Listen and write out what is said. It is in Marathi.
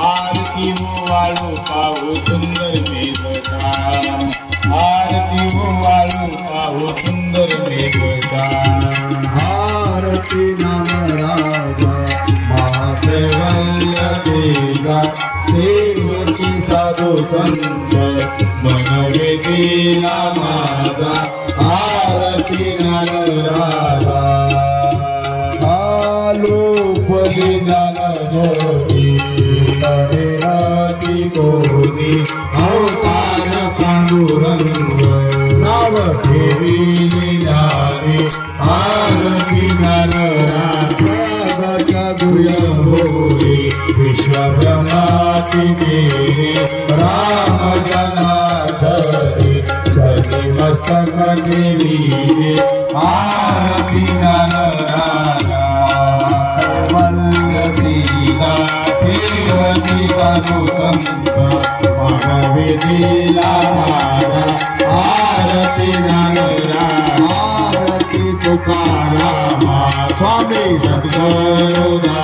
आरती वाळू पाहू सुंदर मेघचा आरती वाळू पाहू सुंदर मेघचा आरती नामराजा माते वल्लभेगा सेवकी साधू संत मनवेदीला माझा आरती नामराजा आलोपली ज्ञान ज्योती तडेराती कोणी अवतार पांडुरंग नाव ठेविली ज्ञानी आरती नामराजा दुर्योरी विश्वब्रह्माची देवी राम जनार्दनी शनि मस्तक देवी आरती नामराजा वल्लभीला सेवकी साधुसंत मनवेदीला माझा आरती नामराजा आरती तुकाराम स्वामी सद्गुरुदेव